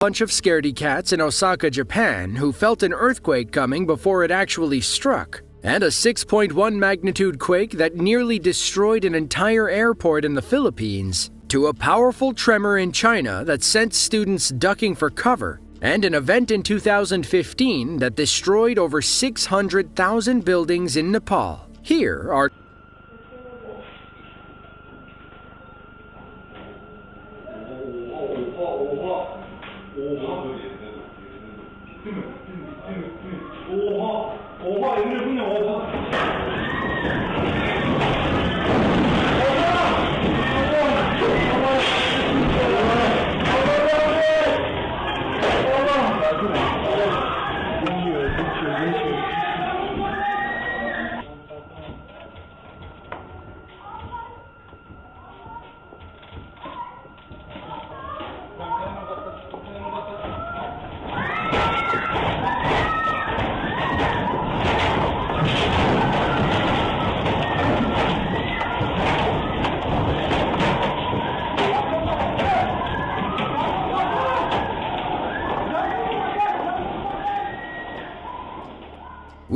Bunch of scaredy cats in Osaka, Japan, who felt an earthquake coming before it actually struck, and a 6.1 magnitude quake that nearly destroyed an entire airport in the Philippines, to a powerful tremor in China that sent students ducking for cover, and an event in 2015 that destroyed over 600,000 buildings in Nepal. Here are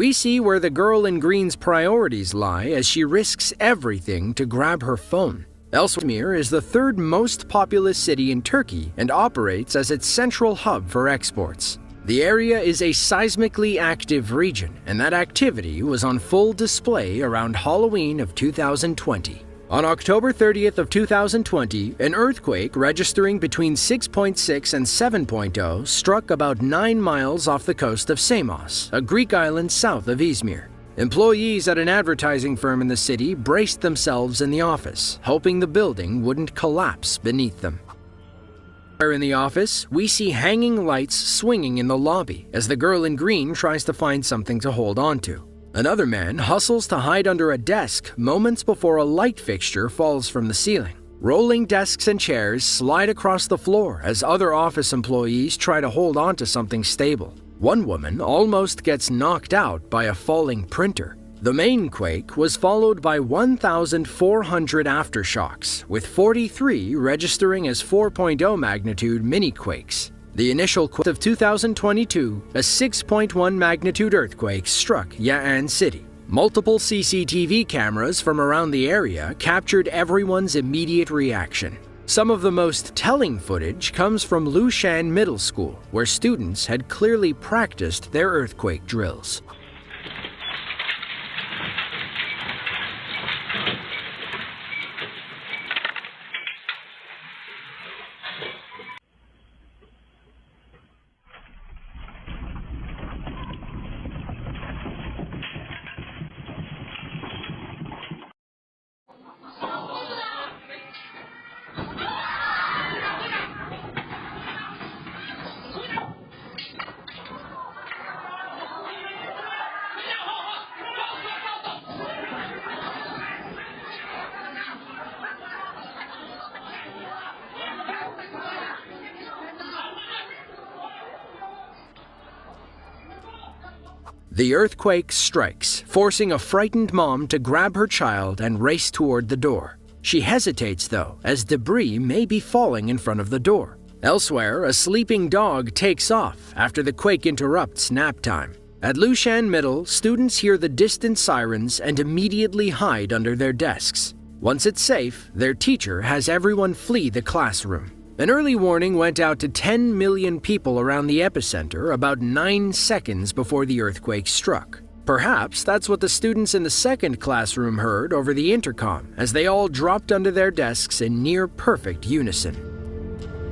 we see where the girl in green's priorities lie as she risks everything to grab her phone. Izmir is the third most populous city in Turkey and operates as its central hub for exports. The area is a seismically active region, and that activity was on full display around Halloween of 2020. On October 30th of 2020, an earthquake registering between 6.6 and 7.0 struck about 9 miles off the coast of Samos, a Greek island south of Izmir. Employees at an advertising firm in the city braced themselves in the office, hoping the building wouldn't collapse beneath them. In the office, we see hanging lights swinging in the lobby as the girl in green tries to find something to hold on to. Another man hustles to hide under a desk moments before a light fixture falls from the ceiling. Rolling desks and chairs slide across the floor as other office employees try to hold on to something stable. One woman almost gets knocked out by a falling printer. The main quake was followed by 1,400 aftershocks, with 43 registering as 4.0 magnitude mini-quakes. The initial quake of 2022, a 6.1 magnitude earthquake struck Ya'an City. Multiple CCTV cameras from around the area captured everyone's immediate reaction. Some of the most telling footage comes from Lushan Middle School, where students had clearly practiced their earthquake drills. The earthquake strikes, forcing a frightened mom to grab her child and race toward the door. She hesitates, though, as debris may be falling in front of the door. Elsewhere, a sleeping dog takes off after the quake interrupts nap time. At Lushan Middle, students hear the distant sirens and immediately hide under their desks. Once it's safe, their teacher has everyone flee the classroom. An early warning went out to 10 million people around the epicenter about 9 seconds before the earthquake struck. Perhaps that's what the students in the second classroom heard over the intercom as they all dropped under their desks in near-perfect unison.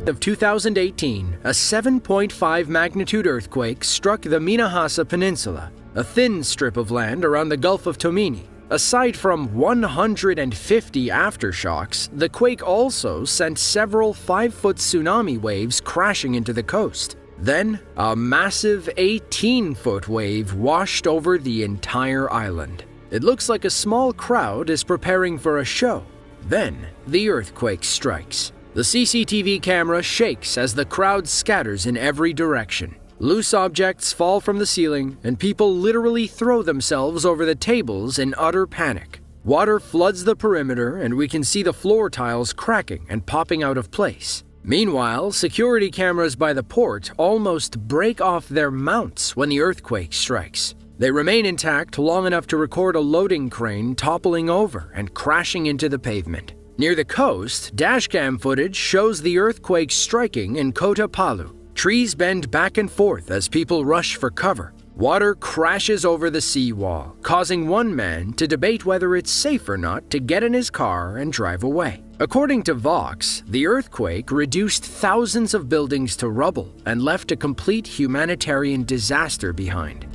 Of 2018, a 7.5 magnitude earthquake struck the Minahasa Peninsula, a thin strip of land around the Gulf of Tomini. Aside from 150 aftershocks, the quake also sent several 5-foot tsunami waves crashing into the coast. Then, a massive 18-foot wave washed over the entire island. It looks like a small crowd is preparing for a show. Then, the earthquake strikes. The CCTV camera shakes as the crowd scatters in every direction. Loose objects fall from the ceiling, and people literally throw themselves over the tables in utter panic. Water floods the perimeter, and we can see the floor tiles cracking and popping out of place. Meanwhile, security cameras by the port almost break off their mounts when the earthquake strikes. They remain intact long enough to record a loading crane toppling over and crashing into the pavement. Near the coast, dashcam footage shows the earthquake striking in Kota Palu. Trees bend back and forth as people rush for cover. Water crashes over the seawall, causing one man to debate whether it's safe or not to get in his car and drive away. According to Vox, the earthquake reduced thousands of buildings to rubble and left a complete humanitarian disaster behind.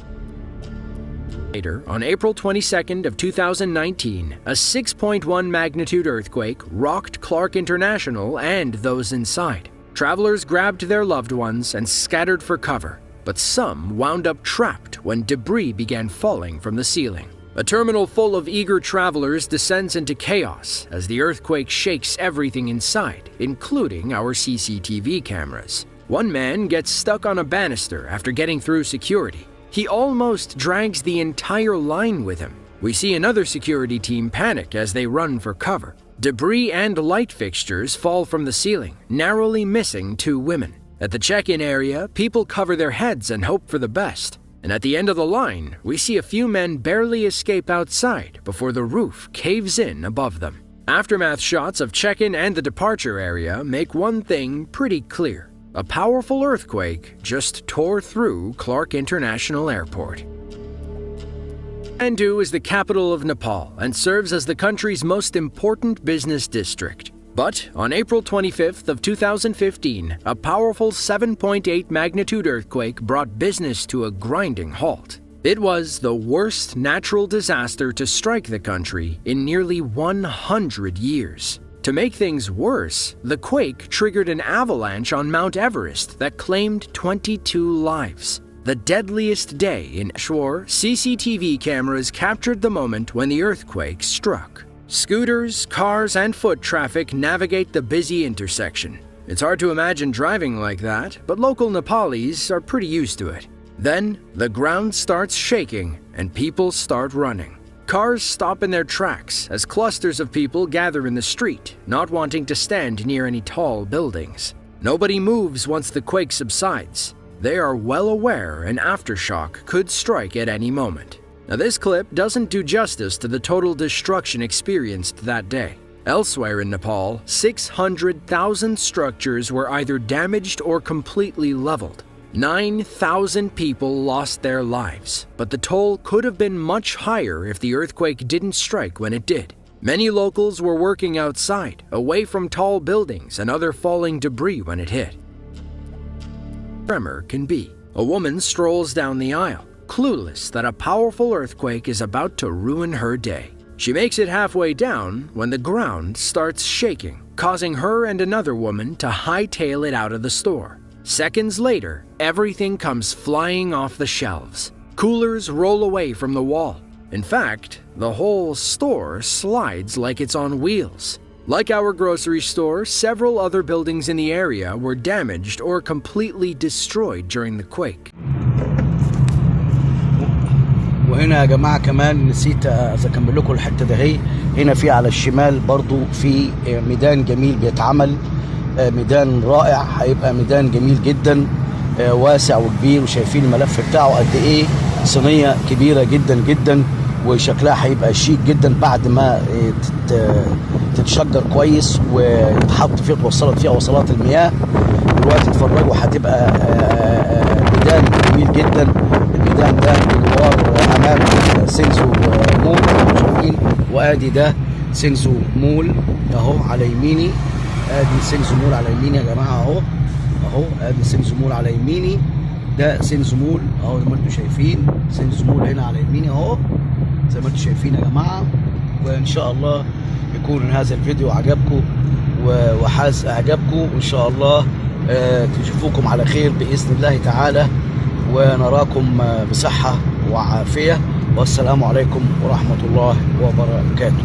Later, on April 22nd of 2019, a 6.1 magnitude earthquake rocked Clark International and those inside. Travelers grabbed their loved ones and scattered for cover, but some wound up trapped when debris began falling from the ceiling. A terminal full of eager travelers descends into chaos as the earthquake shakes everything inside, including our CCTV cameras. One man gets stuck on a banister after getting through security. He almost drags the entire line with him. We see another security team panic as they run for cover. Debris and light fixtures fall from the ceiling, narrowly missing 2 women. At the check-in area, people cover their heads and hope for the best. And at the end of the line, we see a few men barely escape outside before the roof caves in above them. Aftermath shots of check-in and the departure area make one thing pretty clear. A powerful earthquake just tore through Clark International Airport. Kathmandu is the capital of Nepal and serves as the country's most important business district. But on April 25th of 2015, a powerful 7.8 magnitude earthquake brought business to a grinding halt. It was the worst natural disaster to strike the country in nearly 100 years. To make things worse, the quake triggered an avalanche on Mount Everest that claimed 22 lives. The deadliest day in Ashwar, CCTV cameras captured the moment when the earthquake struck. Scooters, cars, and foot traffic navigate the busy intersection. It's hard to imagine driving like that, but local Nepalis are pretty used to it. Then, the ground starts shaking and people start running. Cars stop in their tracks as clusters of people gather in the street, not wanting to stand near any tall buildings. Nobody moves once the quake subsides. They are well aware an aftershock could strike at any moment. Now, this clip doesn't do justice to the total destruction experienced that day. Elsewhere in Nepal, 600,000 structures were either damaged or completely leveled. 9,000 people lost their lives, but the toll could have been much higher if the earthquake didn't strike when it did. Many locals were working outside, away from tall buildings and other falling debris when it hit. Tremor can be. A woman strolls down the aisle, clueless that a powerful earthquake is about to ruin her day. She makes it halfway down when the ground starts shaking, causing her and another woman to hightail it out of the store. Seconds later, everything comes flying off the shelves. Coolers roll away from the wall. In fact, the whole store slides like it's on wheels. Like our grocery store, several other buildings in the area were damaged or completely destroyed during the quake. وهنا يا جماعة كمان نسيت أكمل لكم الحتة دهي. هنا في على الشمال برضو في ميدان جميل بيتعمل، ميدان رائع، هيبقى ميدان جميل جدا واسع وكبير، وشايفين الملف بتاعه قد ايه، صينية كبيرة جدا جدا وشكلها هيبقى شيك جدا بعد ما تتشجر كويس ويتحط فيه توصلت فيها وصلات المياه. دلوقتي اتفرجوا هتبقى ميدان جميل جدا. الميدان ده بجوار امام سينزو مول شايفين، وادي ده سينزو مول اهو على يميني، ادي سينزو مول على يميني يا جماعه اهو ادي سينزو مول على يميني، ده سينزو مول اهو زي ما انتم شايفين، سينزو مول هنا على يميني اهو زي ما انتم شايفين يا جماعه. وان شاء الله يكون هذا الفيديو عجبكم وحاز اعجابكم، وان شاء الله تشوفوكم على خير باذن الله تعالى، ونراكم بصحه وعافيه، والسلام عليكم ورحمه الله وبركاته.